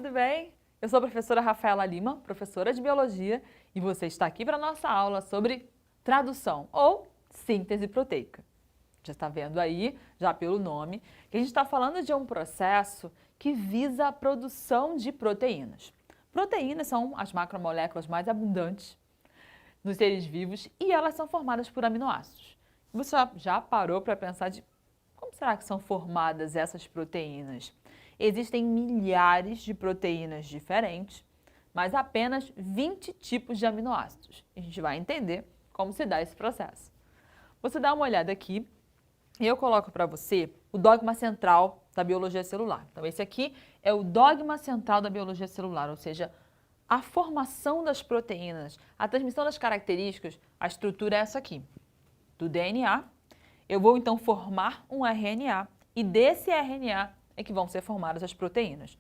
tudo bem? Eu sou a professora Rafaela Lima, professora de Biologia, e você está aqui para a nossa aula sobre tradução ou síntese proteica. Já está vendo aí, já pelo nome, que a gente está falando de um processo que visa a produção de proteínas. Proteínas são as macromoléculas mais abundantes nos seres vivos e elas são formadas por aminoácidos. Você já parou para pensar de como será que são formadas essas proteínas? Existem milhares de proteínas diferentes, mas apenas 20 tipos de aminoácidos. A gente vai entender como se dá esse processo. Você dá uma olhada aqui e eu coloco para você o dogma central da biologia celular. Então, esse aqui é o dogma central da biologia celular, ou seja, a formação das proteínas, a transmissão das características, a estrutura é essa aqui, do DNA. Eu vou então formar um RNA e desse RNA é que vão ser formadas as proteínas.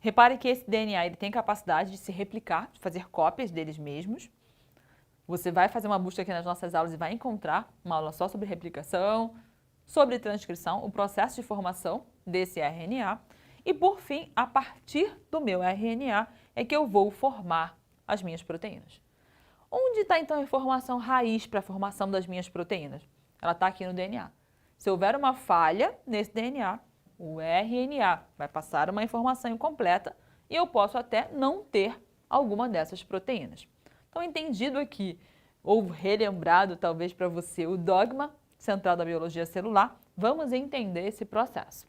Repare que esse DNA ele tem capacidade de se replicar, de fazer cópias deles mesmos. Você vai fazer uma busca aqui nas nossas aulas e vai encontrar uma aula só sobre replicação, sobre transcrição, o processo de formação desse RNA. E por fim, a partir do meu RNA é que eu vou formar as minhas proteínas. Onde está então a informação raiz para a formação das minhas proteínas? Ela está aqui no DNA. Se houver uma falha nesse DNA, o RNA vai passar uma informação incompleta e eu posso até não ter alguma dessas proteínas. Então, entendido aqui, ou relembrado talvez para você o dogma central da biologia celular, vamos entender esse processo.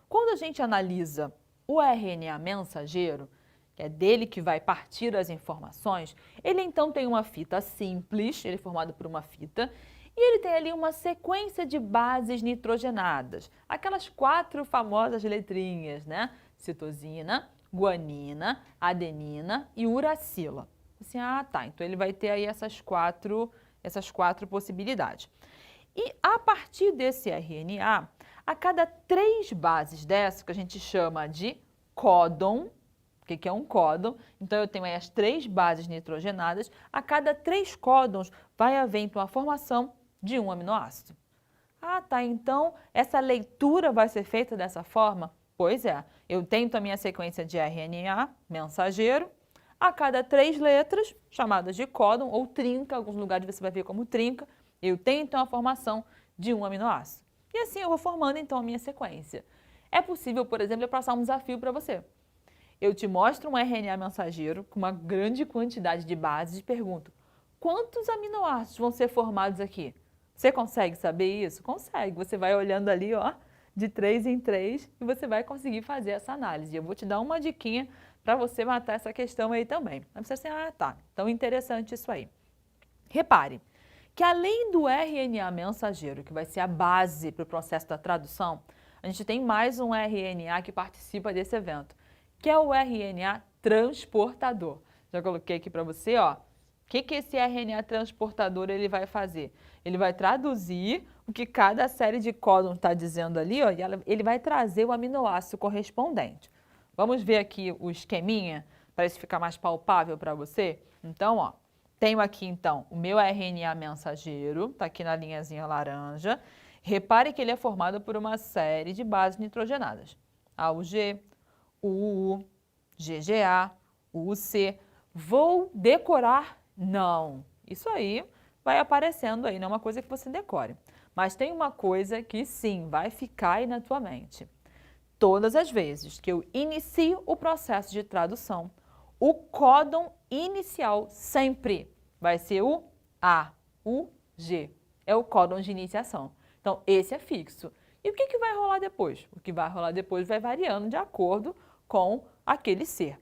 Quando a gente analisa o RNA mensageiro, que é dele que vai partir as informações, ele então tem uma fita simples, ele é formado por uma fita, e ele tem ali uma sequência de bases nitrogenadas, aquelas 4 famosas letrinhas, né? Citosina, guanina, adenina e uracila. Assim, tá, então ele vai ter aí essas quatro possibilidades. E a partir desse RNA, a cada 3 bases dessas, que a gente chama de códon, o que é um códon? Então, eu tenho aí as 3 bases nitrogenadas, a cada 3 códons vai haver então a formação de um aminoácido. Tá, então essa leitura vai ser feita dessa forma? Pois é, eu tenho a minha sequência de RNA mensageiro, a cada 3 letras, chamadas de códon ou trinca, em alguns lugares você vai ver como trinca, eu tenho então a formação de um aminoácido. E assim eu vou formando então a minha sequência. É possível, por exemplo, eu passar um desafio para você. Eu te mostro um RNA mensageiro com uma grande quantidade de bases e pergunto, quantos aminoácidos vão ser formados aqui? Você consegue saber isso? Consegue. Você vai olhando ali, ó, de 3 em 3 e você vai conseguir fazer essa análise. Eu vou te dar uma diquinha para você matar essa questão aí também. Aí você assim, tá, então interessante isso aí. Repare que além do RNA mensageiro, que vai ser a base para o processo da tradução, a gente tem mais um RNA que participa desse evento, que é o RNA transportador. Já coloquei aqui para você, ó. O que esse RNA transportador ele vai fazer? Ele vai traduzir o que cada série de códons está dizendo ali, ó, e ele vai trazer o aminoácido correspondente. Vamos ver aqui o esqueminha, para isso ficar mais palpável para você? Então, ó, tenho aqui então o meu RNA mensageiro, está aqui na linhazinha laranja. Repare que ele é formado por uma série de bases nitrogenadas. AUG, UU, GGA, UC. Vou decorar? Não. Isso aí vai aparecendo aí, não é uma coisa que você decore. Mas tem uma coisa que sim, vai ficar aí na tua mente. Todas as vezes que eu inicio o processo de tradução, o códon inicial sempre vai ser o AUG. É o códon de iniciação. Então, esse é fixo. E o que vai rolar depois? O que vai rolar depois vai variando de acordo com aquele ser.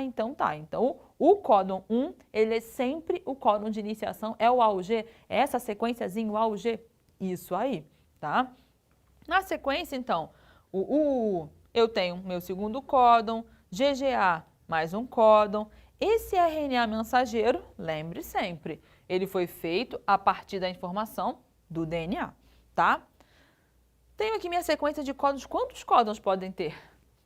Então tá. Então, o códon 1, ele é sempre o códon de iniciação, é o AUG, é essa sequenciazinha, o AUG, isso aí, tá? Na sequência, então, eu tenho meu segundo códon, GGA, mais um códon. Esse RNA mensageiro, lembre sempre, ele foi feito a partir da informação do DNA, tá? Tenho aqui minha sequência de códons. Quantos códons podem ter?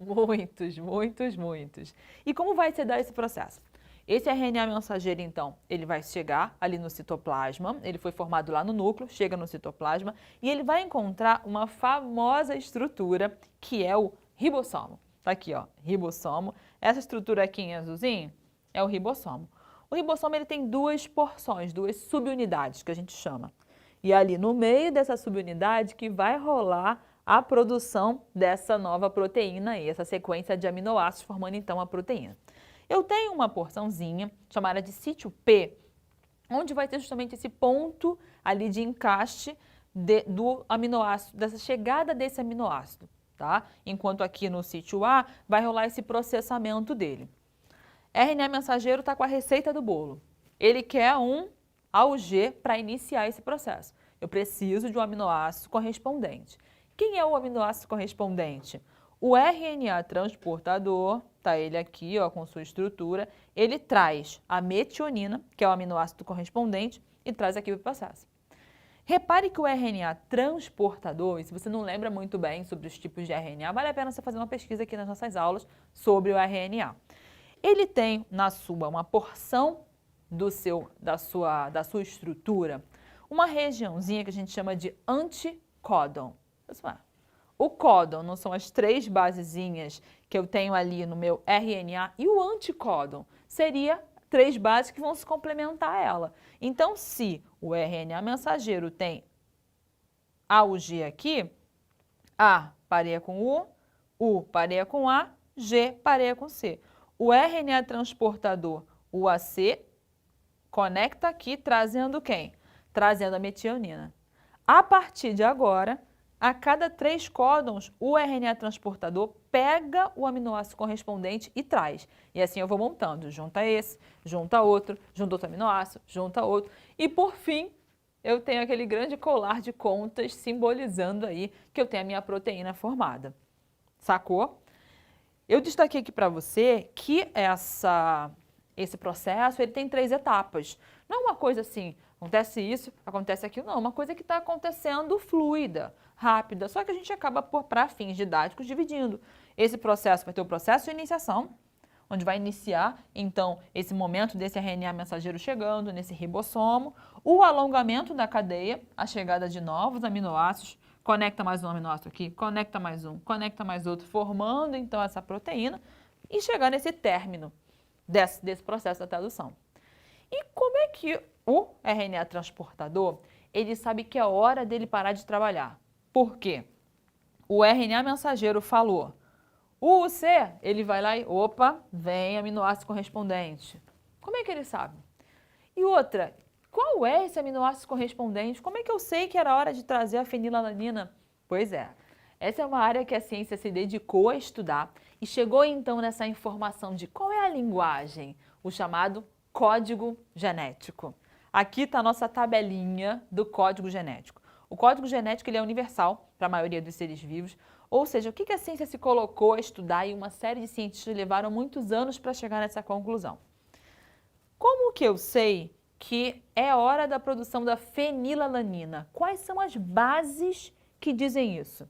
Muitos, muitos, muitos. E como vai se dar esse processo? Esse RNA mensageiro, então, ele vai chegar ali no citoplasma, ele foi formado lá no núcleo, chega no citoplasma e ele vai encontrar uma famosa estrutura que é o ribossomo. Tá aqui, ó, ribossomo. Essa estrutura aqui em azulzinho é o ribossomo. O ribossomo ele tem duas porções, duas subunidades que a gente chama. E ali no meio dessa subunidade que vai rolar a produção dessa nova proteína aí, essa sequência de aminoácidos formando então a proteína. Eu tenho uma porçãozinha chamada de sítio P, onde vai ter justamente esse ponto ali de encaixe do aminoácido, dessa chegada desse aminoácido, tá? Enquanto aqui no sítio A vai rolar esse processamento dele. RNA mensageiro está com a receita do bolo. Ele quer um AUG para iniciar esse processo. Eu preciso de um aminoácido correspondente. Quem é o aminoácido correspondente? O RNA transportador, tá ele aqui, ó, com sua estrutura, ele traz a metionina, que é o aminoácido correspondente, e traz aqui para o processo. Repare que o RNA transportador, e se você não lembra muito bem sobre os tipos de RNA, vale a pena você fazer uma pesquisa aqui nas nossas aulas sobre o RNA. Ele tem na sua uma porção da sua estrutura, uma regiãozinha que a gente chama de anticódon. O códon não são as 3 basezinhas que eu tenho ali no meu RNA e o anticódon seria 3 bases que vão se complementar a ela. Então, se o RNA mensageiro tem AUG aqui, A pareia com U pareia com A, G pareia com C. O RNA transportador, o AC, conecta aqui trazendo quem? Trazendo a metionina. A partir de agora, a cada 3 códons, o RNA transportador pega o aminoácido correspondente e traz. E assim eu vou montando, junta esse, junta outro aminoácido, junta outro. E por fim, eu tenho aquele grande colar de contas simbolizando aí que eu tenho a minha proteína formada. Sacou? Eu destaquei aqui para você que esse processo ele tem 3 etapas. Não é uma coisa assim, acontece isso, acontece aquilo, não. É uma coisa que está acontecendo fluida, rápida, só que a gente acaba, para fins didáticos, dividindo. Esse processo vai ter o processo de iniciação, onde vai iniciar, então, esse momento desse RNA mensageiro chegando, nesse ribossomo, o alongamento da cadeia, a chegada de novos aminoácidos, conecta mais um aminoácido aqui, conecta mais um, conecta mais outro, formando então essa proteína e chegar nesse término desse processo da tradução. E como é que o RNA transportador, ele sabe que é hora dele parar de trabalhar? Por quê? O RNA mensageiro falou, o UC, ele vai lá e, opa, vem aminoácido correspondente. Como é que ele sabe? E outra, qual é esse aminoácido correspondente? Como é que eu sei que era hora de trazer a fenilalanina? Pois é, essa é uma área que a ciência se dedicou a estudar e chegou então nessa informação de qual é a linguagem, o chamado código genético. Aqui está a nossa tabelinha do código genético. O código genético ele é universal para a maioria dos seres vivos, ou seja, o que a ciência se colocou a estudar e uma série de cientistas levaram muitos anos para chegar nessa conclusão. Como que eu sei que é hora da produção da fenilalanina? Quais são as bases que dizem isso?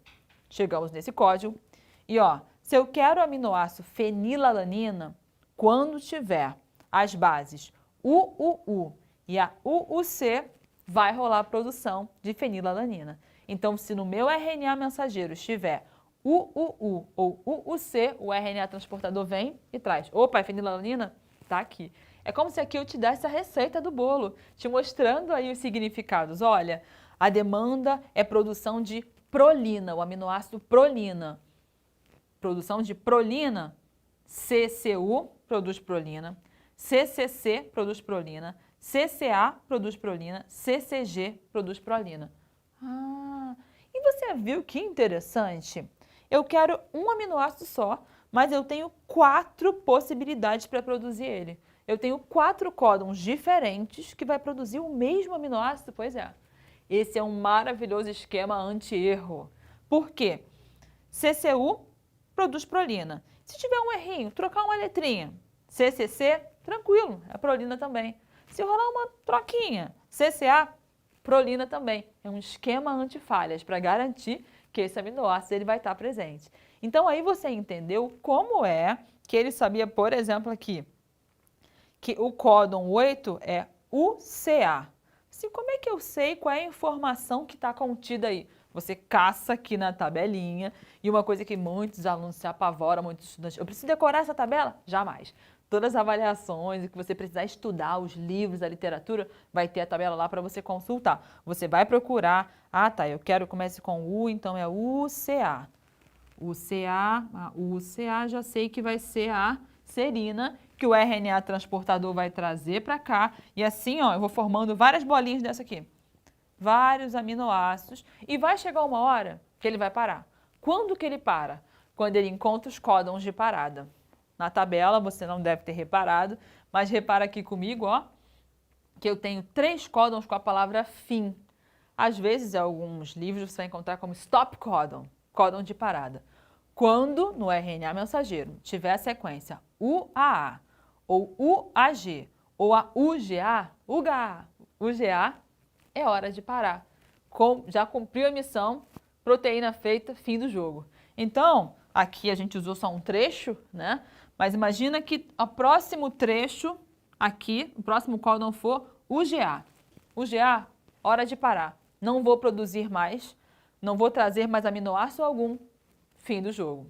Chegamos nesse código e, ó, se eu quero o aminoácido fenilalanina, quando tiver as bases UUU e a UUC, vai rolar a produção de fenilalanina. Então, se no meu RNA mensageiro estiver UUU ou UUC, o RNA transportador vem e traz. Opa, é fenilalanina? Tá aqui. É como se aqui eu te desse a receita do bolo, te mostrando aí os significados. Olha, a demanda é produção de prolina, o aminoácido prolina. Produção de prolina, CCU produz prolina, CCC produz prolina, CCA produz prolina, CCG produz prolina. Ah, e você viu que interessante? Eu quero um aminoácido só, mas eu tenho 4 possibilidades para produzir ele. Eu tenho 4 códons diferentes que vai produzir o mesmo aminoácido, pois é. Esse é um maravilhoso esquema anti-erro. Por quê? CCU produz prolina. Se tiver um errinho, trocar uma letrinha, CCC, tranquilo, é prolina também. Se rolar uma troquinha, CCA, prolina também. É um esquema anti-falhas para garantir que esse aminoácido ele vai estar presente. Então aí você entendeu como é que ele sabia, por exemplo, aqui, que o códon 8 é UCA. Assim, como é que eu sei qual é a informação que está contida aí? você caça aqui na tabelinha. E uma coisa que muitos alunos se apavoram, muitos estudantes, eu preciso decorar essa tabela? Jamais. Todas as avaliações e que você precisar estudar, os livros, a literatura, vai ter a tabela lá para você consultar. Você vai procurar, eu quero que comece com U, então é UCA. UCA, já sei que vai ser a serina, que o RNA transportador vai trazer para cá. E assim, ó, eu vou formando várias bolinhas dessa aqui. Vários aminoácidos. E vai chegar uma hora que ele vai parar. Quando que ele para? Quando ele encontra os códons de parada. Na tabela, você não deve ter reparado, mas repara aqui comigo, ó, que eu tenho 3 códons com a palavra fim. Às vezes, em alguns livros, você vai encontrar como stop códon, códon de parada. Quando no RNA mensageiro tiver a sequência UAA, ou UAG, ou a UGA, UGA, é hora de parar. Já cumpriu a missão, proteína feita, fim do jogo. Então, aqui a gente usou só um trecho, né? Mas imagina que o próximo trecho aqui, o próximo códon for UGA. UGA, hora de parar. Não vou produzir mais, não vou trazer mais aminoácido algum. Fim do jogo.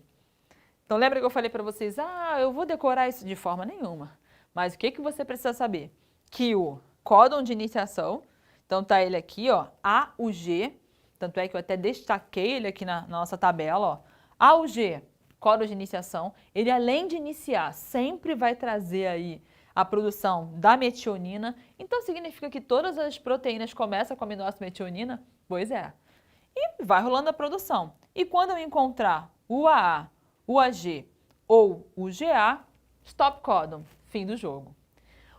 Então lembra que eu falei para vocês, eu vou decorar isso de forma nenhuma. Mas o que você precisa saber? Que o códon de iniciação, então tá ele aqui, ó, AUG, tanto é que eu até destaquei ele aqui na nossa tabela, ó. AUG, códon de iniciação, ele além de iniciar, sempre vai trazer aí a produção da metionina. Então significa que todas as proteínas começam com aminoácido metionina? Pois é. E vai rolando a produção. E quando eu encontrar UAA, UAG ou UGA, stop códon, fim do jogo.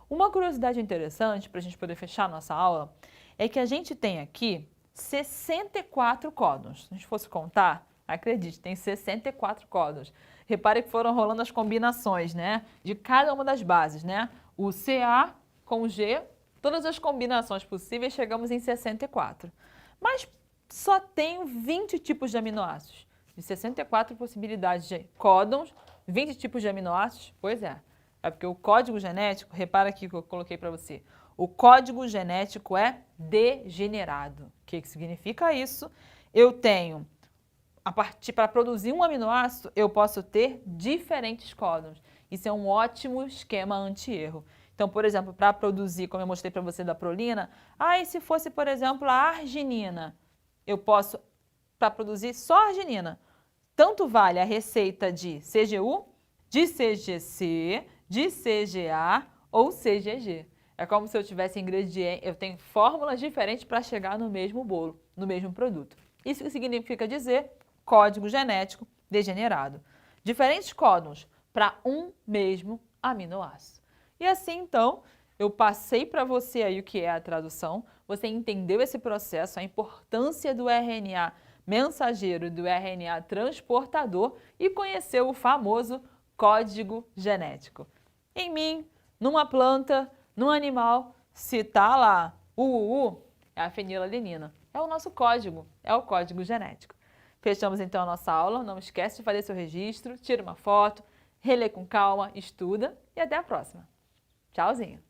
Uma curiosidade interessante para a gente poder fechar a nossa aula é que a gente tem aqui 64 códons. Se a gente fosse contar, acredite, tem 64 códons. Repare que foram rolando as combinações, né, de cada uma das bases, né? O CA com o G, todas as combinações possíveis, chegamos em 64. Mas só tenho 20 tipos de aminoácidos. De 64 possibilidades de códons, 20 tipos de aminoácidos? Pois é. É porque o código genético, repara aqui que eu coloquei para você, o código genético é degenerado. O que significa isso? Eu tenho, para produzir um aminoácido, eu posso ter diferentes códons. Isso é um ótimo esquema anti-erro. Então, por exemplo, para produzir, como eu mostrei para você da prolina, e se fosse, por exemplo, a arginina, eu posso, para produzir só arginina, tanto vale a receita de CGU, de CGC, de CGA ou CGG. É como se eu tivesse ingredientes, eu tenho fórmulas diferentes para chegar no mesmo bolo, no mesmo produto. Isso significa dizer código genético degenerado. Diferentes códons para um mesmo aminoácido. E assim, então, eu passei para você aí o que é a tradução, você entendeu esse processo, a importância do RNA mensageiro e do RNA transportador e conheceu o famoso código genético. Em mim, numa planta, num animal, se está lá o é a fenilalanina. É o nosso código, é o código genético. Fechamos então a nossa aula, não esquece de fazer seu registro, tira uma foto, relê com calma, estuda e até a próxima. Tchauzinho!